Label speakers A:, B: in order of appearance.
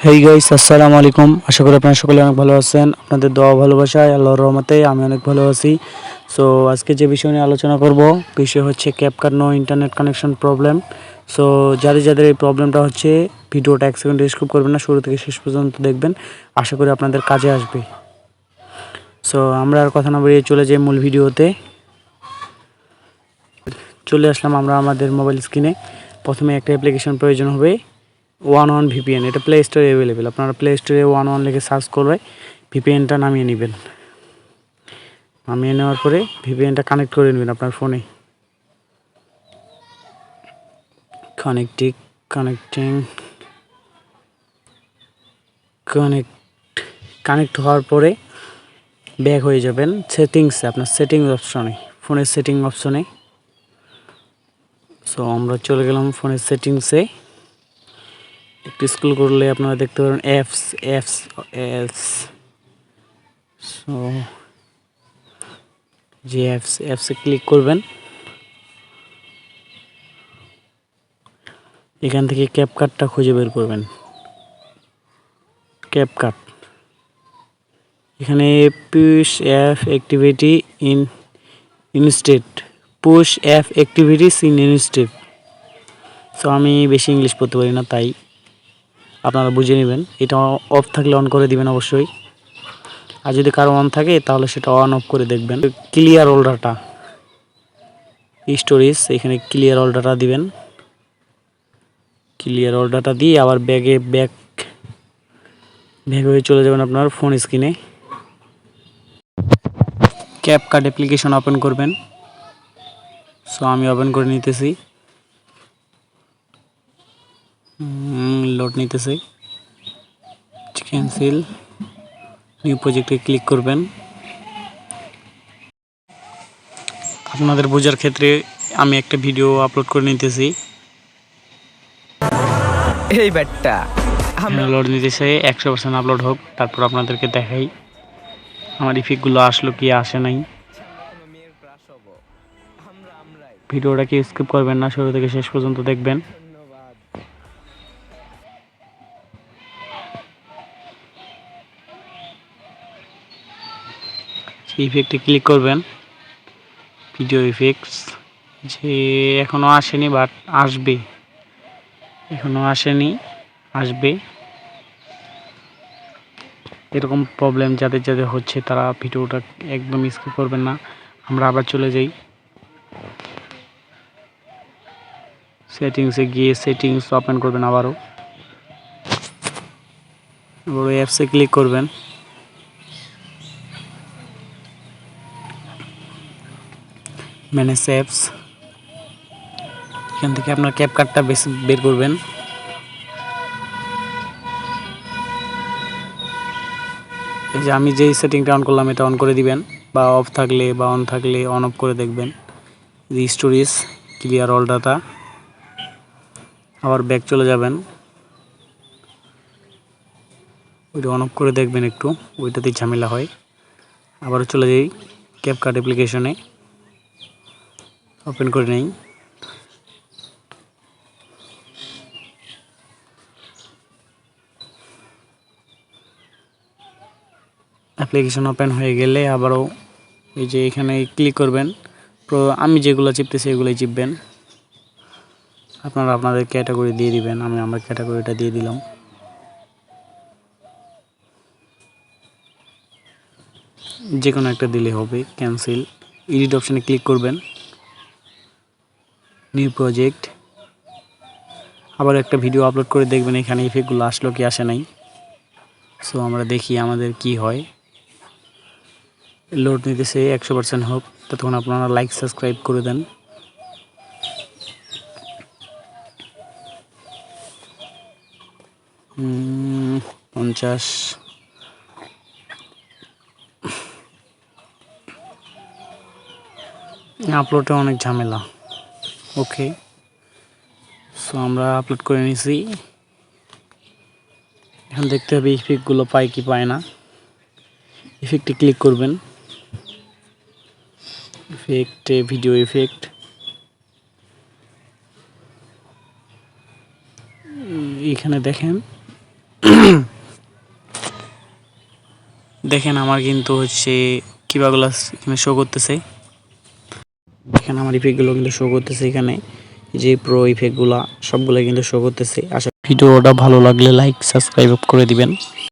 A: Hey guys, আসসালামু আলাইকুম। আশা করি আপনারা সকলে অনেক ভালো আছেন। আপনাদের দোয়া ভালোবাসায় আল্লাহর রহমতে আমি অনেক ভালো আছি। সো আজকে যে বিষয় নিয়ে আলোচনা করব, বিষয় হচ্ছে CapCut no internet connection problem. So যাদের এই প্রবলেমটা হচ্ছে, ভিডিওটা 1 সেকেন্ড স্কিপ করবেন না, শুরু থেকে শেষ পর্যন্ত দেখবেন। আশা করি আপনাদের কাজে আসবে। সো আমরা আর কথা না বাড়িয়ে চলে যাই মূল ভিডিওতে। চলে আসলাম আমরা আমাদের মোবাইল স্ক্রিনে। প্রথমে একটা অ্যাপ্লিকেশন প্রয়োজন হবে, ওয়ান ভিপিএন। এটা প্লে স্টোরে অ্যাভেলেবেল। আপনারা প্লে স্টোরে ওয়ান লিখে সার্চ করে ভিপিএনটা নামিয়ে নেবেন। নামিয়ে নেওয়ার পরে ভিপিএনটা কানেক্ট করে নেবেন আপনার ফোনে। কানেক্ট হওয়ার পরে ব্যাক হয়ে যাবেন সেটিংসে, আপনার সেটিংস অপশনে, ফোনের সেটিং অপশনে। সো আমরা চলে গেলাম ফোনের সেটিংসে। একটু স্ক্রল করলে আপনারা দেখতে পারেন অ্যাপস। সো যে অ্যাপসে ক্লিক করবেন। এখান থেকে ক্যাপকাটটা খুঁজে বের করবেন। ক্যাপকাট এখানে push app activity instead so আমি বেশি ইংলিশ পড়তে পারি না, তাই আপনারা বুঝে নেবেন। এটা অফ থাকলে অন করে দিবেন অবশ্যই, আর যদি কারো অন থাকে তাহলে সেটা অন অফ করে দেখবেন। ক্লিয়ার অল ডাটা স্টোরেজ, এখানে ক্লিয়ার অল ডাটা দিবেন। ক্লিয়ার অল ডাটা দিয়ে আবার ব্যাক হয়ে চলে যাবেন আপনার ফোন স্ক্রিনে। ক্যাপকাট অ্যাপ্লিকেশন ওপেন করবেন। সো আমি ওপেন করে নিতেছি, লোড নিতেছি। ক্যান্সেল, নিউ প্রজেক্টে ক্লিক করবেন। আপনাদের বোঝার ক্ষেত্রে আমি একটা ভিডিও আপলোড করে নিতেছি।
B: এই ব্যাটটা
A: লোড নিতেছে, 100% আপলোড হোক, তারপর আপনাদেরকে দেখাই আমার ইফেক্টগুলো আসলো কি আসে নাই। ভিডিওটাকে স্কিপ করবেন না, শুরু থেকে শেষ পর্যন্ত দেখবেন। ইফেক্টে ক্লিক করবেন, ভিডিও ইফেক্টস। যে এখনও আসেনি, বাট আসবে। এখনও আসেনি, আসবে। এরকম প্রবলেম যাদের হচ্ছে তারা ভিডিওটা একদম স্কিপ করবেন না। আমরা আবার চলে যাই সেটিংসে, গিয়ে সেটিংস ওপেন করবেন। আবারও অ্যাপসে ক্লিক করবেন। ম্যানেজ অ্যাপস, এখান থেকে আপনার ক্যাপকাটটা বের করবেন। এই যে আমি যেই সেটিংটা অন করলাম এটা অন করে দিবেন, বা অফ থাকলে বা অন থাকলে অন অফ করে দেখবেন। স্টোরেজ ক্লিয়ার অল ডাটা, আবার ব্যাক চলে যাবেন, ওইটা অন অফ করে দেখবেন একটু, ওইটাতেই ঝামেলা হয়। আবারও চলে যাই ক্যাপকাট অ্যাপ্লিকেশনে, ওপেন করে নেই। অ্যাপ্লিকেশন ওপেন হয়ে গেলে আবারও এই যে এখানে ক্লিক করবেন। আমি যেগুলো চিপতেছি এগুলোই চিপবেন। আপনারা আপনাদের ক্যাটাগরি দিয়ে দিবেন, আমি আমার ক্যাটাগরিটা দিয়ে দিলাম। যে কোনো একটা দিলে হবে। ক্যান্সেল, এডিট অপশানে ক্লিক করবেন, নিউ প্রজেক্ট। আবার একটা ভিডিও আপলোড করে দেখবেন এখানে ইফেক্টগুলো আসলো কি আসে নাই। সো আমরা দেখি আমাদের কি হয়। লোড নিতেছে, 100% হোক, ততক্ষণ আপনারা লাইক সাবস্ক্রাইব করে দেন। পঞ্চাশ, আপলোডে অনেক ঝামেলা। ওকে, সো আমরা আপলোড করে নিয়েছি। এখন দেখতে হবে ইফেক্টগুলো পায় কি পায় না। ইফেক্টে ক্লিক করবেন, ইফেক্টে ভিডিও ইফেক্ট, এখানে দেখেন দেখেন আমার কিন্তু হচ্ছে কিবাগুলো এখানে শো করতেছে। দেখেন আমার ইফেক্টগুলো কিন্তু শো করতেছে এখানে, যে প্রো ইফেক্টগুলো সবগুলো কিন্তু শো করতেছে। আশা ভিডিওটা ভালো লাগলে লাইক সাবস্ক্রাইব করে দিবেন।